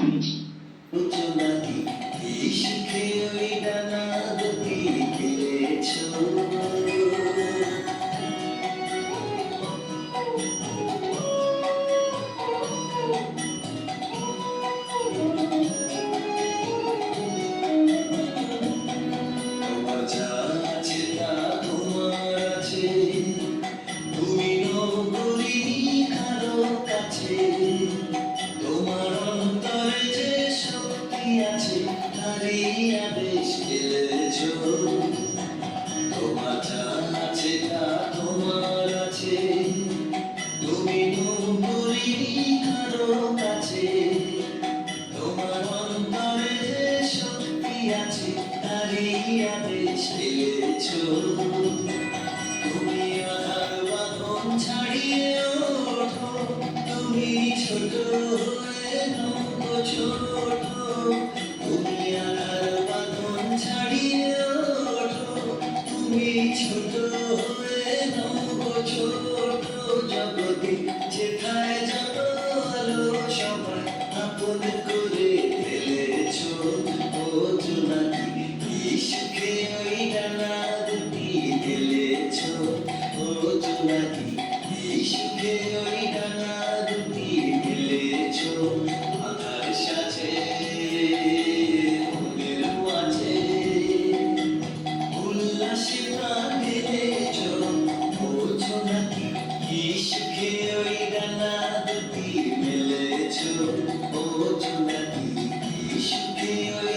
নাকি এই সুখে ওই ডানা দুটি খেলেছো তোমার যা আছে তা তোমার আছে তুমি নগরী কারো কাছে তোমার অন্তরে যে শক্তি আছে তারই আদেশ ফেলেছো তোমার যা আছে তা তোমার আছে তুমি নগরী কারো কাছে তোমার অন্তরে যে শক্তি আছে তারই আদেশ ফেলেছো তুমি আধার বাঁধন ছাড়িয়ে ওঠো তুমি ছোট হয়ে নৌকো ছোট তুমি আধার বাঁধন ছাড়িয়ে ওঠো তুমি ছোট হয়ে নৌকো ছোট জগতে যেথায় যত আলো সবাই আপন করে ফেলেছো ও জোনাকি এই সুখে ওই ডানা দুটি ফেলেছো ও জোনাকি এই সুখে ওই ডানা দুটি ফেলেছো আধার সাজে মনের মাঝে উল্লাসে প্রাণ ঢেলেছো ও জোনাকি এই সুখে ওই ডানা দুটি মেলেছো ও জোনাকি এই সুখে ওই